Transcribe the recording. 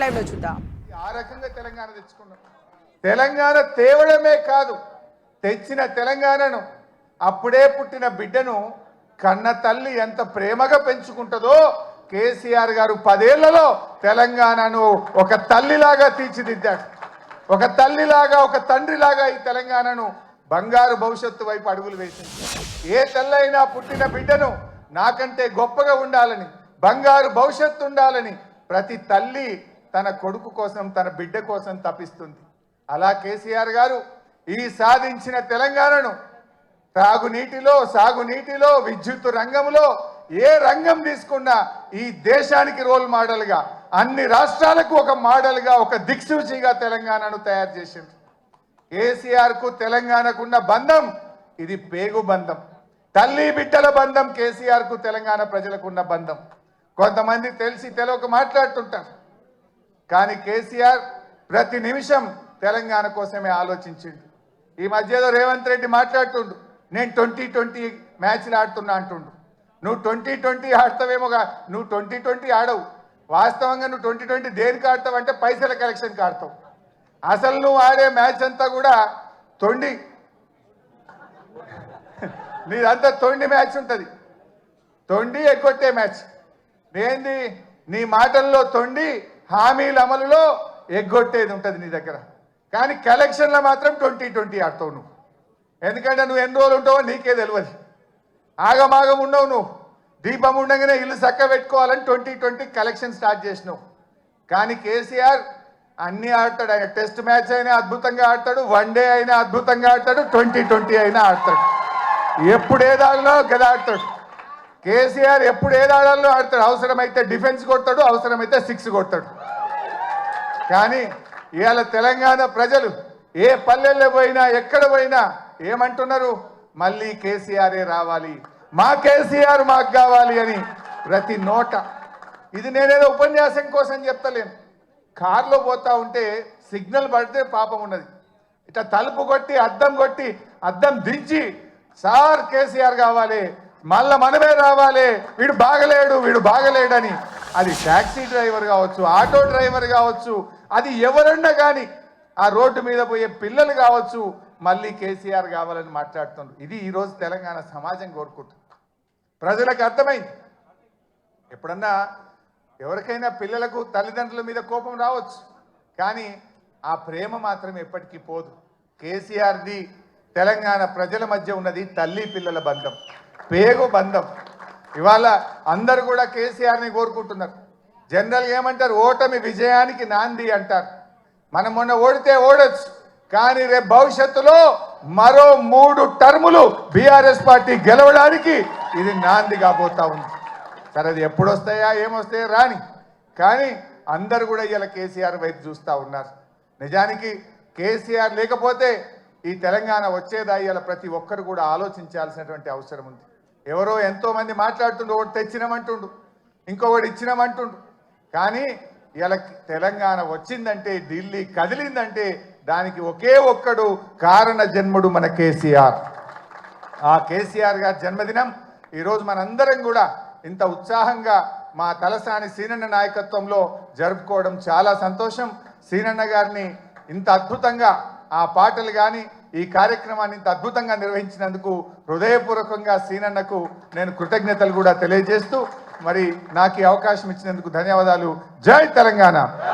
Live లో చూద్దాం. ఆ రకంగా తెలంగాణ తెచ్చుకున్నాం. తెలంగాణ తేవడమే కాదు, తెచ్చిన తెలంగాణను అప్పుడే పుట్టిన బిడ్డను కన్న తల్లి ఎంత ప్రేమగా పెంచుకుంటుందో కేసీఆర్ గారు 10 ఏళ్లలో తెలంగాణను ఒక తల్లిలాగా తీర్చిదిద్దాడు. ఒక తల్లిలాగా, ఒక తండ్రిలాగా ఈ తెలంగాణను బంగారు భవిష్యత్తు వైపు అడుగులు వేసింది. ఏ తల్లైనా పుట్టిన బిడ్డను నాకంటే గొప్పగా ఉండాలని, బంగారు భవిష్యత్తు ఉండాలని ప్రతి తల్లి తన కొడుకు కోసం, తన బిడ్డ కోసం తపిస్తుంది. అలా కేసీఆర్ గారు ఈ సాధించిన తెలంగాణను త్రాగునీటిలో, సాగునీటిలో, విద్యుత్ రంగంలో ఏ రంగం తీసుకున్నా ఈ దేశానికి రోల్ మోడల్గా, అన్ని రాష్ట్రాలకు ఒక మోడల్గా, ఒక దిక్సూచిగా తెలంగాణను తయారు చేసింది. కేసీఆర్కు తెలంగాణకున్న బంధం ఇది పేగు బంధం, తల్లి బిడ్డల బంధం. కేసీఆర్కు తెలంగాణ ప్రజలకున్న బంధం. కొంతమంది తెలిసి తెలియక మాట్లాడుతుంటారు, కానీ కేసీఆర్ ప్రతి నిమిషం తెలంగాణ కోసమే ఆలోచించిండు. ఈ మధ్యలో రేవంత్ రెడ్డి మాట్లాడుతుండు, నేను 2020 మ్యాచ్లు ఆడుతున్నా అంటుండు. నువ్వు 2020 ఆడతావేమోగా, నువ్వు 2020 ఆడవు. వాస్తవంగా నువ్వు 2020 దేనికి ఆడతావు అంటే పైసల కలెక్షన్కి ఆడతావు. అసలు నువ్వు ఆడే మ్యాచ్ అంతా కూడా తొండి, నీదంతా తొండి మ్యాచ్ ఉంటుంది. తొండి ఎగ్గొట్టే మ్యాచ్. ఏంది నీ మాటల్లో తొండి, హామీల అమలులో ఎగ్గొట్టేది ఉంటుంది నీ దగ్గర. కానీ కలెక్షన్లో మాత్రం 2020 ఆడతావు నువ్వు. ఎందుకంటే నువ్వు ఎన్ని రోజులు ఉంటావో నీకే తెలియదు. ఆగమాగం ఉండవు నువ్వు. దీపం ఉండగానే ఇల్లు చక్క పెట్టుకోవాలని 2020 కలెక్షన్ స్టార్ట్ చేసినావు. కానీ కేసీఆర్ అన్నీ ఆడతాడు. ఆయన టెస్ట్ మ్యాచ్ అయినా అద్భుతంగా ఆడతాడు, వన్డే అయినా అద్భుతంగా ఆడతాడు, 2020 అయినా ఆడతాడు. ఎప్పుడు ఏదాడలో గదా ఆడతాడు. కేసీఆర్ ఎప్పుడు ఏదాడాలో ఆడతాడు. అవసరమైతే డిఫెన్స్ కొడతాడు, అవసరమైతే 6 కొడతాడు. కానీ ఇవాళ తెలంగాణ ప్రజలు ఏ పల్లెల్లో పోయినా, ఎక్కడ పోయినా ఏమంటున్నారు? మళ్ళీ కేసీఆరే రావాలి, మా కేసీఆర్ మాకు కావాలి అని ప్రతి నోట. ఇది నేనేదో ఉపన్యాసం కోసం చెప్తలేను. కారులో పోతా ఉంటే సిగ్నల్ పడితే పాపం ఉన్నది, ఇట్లా తలుపు కొట్టి అద్దం దించి సార్ కేసీఆర్ కావాలి, మళ్ళా మనమే రావాలి, వీడు బాగలేడని. అది ట్యాక్సీ డ్రైవర్ కావచ్చు, ఆటో డ్రైవర్ కావచ్చు, అది ఎవరన్నా కానీ, ఆ రోడ్డు మీద పోయే పిల్లలు కావచ్చు, మళ్ళీ కేసీఆర్ కావాలని మాట్లాడుతున్నారు. ఇది ఈరోజు తెలంగాణ సమాజం కోరుకుంటుంది. ప్రజలకు అర్థమైంది. ఎప్పుడన్నా ఎవరికైనా పిల్లలకు తల్లిదండ్రుల మీద కోపం రావచ్చు, కానీ ఆ ప్రేమ మాత్రం ఎప్పటికీ పోదు. కేసీఆర్ది తెలంగాణ ప్రజల మధ్య ఉన్నది తల్లి పిల్లల బంధం, పేగు బంధం. ఇవాళ అందరూ కూడా కేసీఆర్ని కోరుకుంటున్నారు. జనరల్గా ఏమంటారు? ఓటమి విజయానికి నాంది అంటారు. మనం మొన్న ఓడితే ఓడొచ్చు, కానీ రేపు భవిష్యత్తులో మరో 3 టర్ములు బీఆర్ఎస్ పార్టీ గెలవడానికి ఇది నాంది కాబోతా ఉంది. సరే, అది ఎప్పుడు వస్తాయా, ఏమొస్తాయా రాని, కానీ అందరు కూడా ఇలా కేసీఆర్ వైపు చూస్తూ ఉన్నారు. నిజానికి కేసీఆర్ లేకపోతే ఈ తెలంగాణ వచ్చేదా ఇలా ప్రతి ఒక్కరు కూడా ఆలోచించాల్సినటువంటి అవసరం ఉంది. ఎవరో ఎంతోమంది మాట్లాడుతుండు, ఒకటి తెచ్చినామంటుండు, ఇంకొకటి ఇచ్చినామంటుండు. కానీ ఇలా తెలంగాణ వచ్చిందంటే, ఢిల్లీ కదిలిందంటే దానికి ఒకే ఒక్కడు కారణ జన్ముడు మన కేసీఆర్. ఆ కేసీఆర్ గారి జన్మదినం ఈరోజు మనందరం కూడా ఇంత ఉత్సాహంగా మా తలసాని సీనన్న నాయకత్వంలో జరుపుకోవడం చాలా సంతోషం. సీనన్న గారిని ఇంత అద్భుతంగా ఆ పాటలు కానీ ఈ కార్యక్రమాన్ని ఇంత అద్భుతంగా నిర్వహించినందుకు హృదయపూర్వకంగా సీనన్నకు నేను కృతజ్ఞతలు కూడా తెలియజేస్తూ, మరి నాకు ఈ అవకాశం ఇచ్చినందుకు ధన్యవాదాలు. జై తెలంగాణ.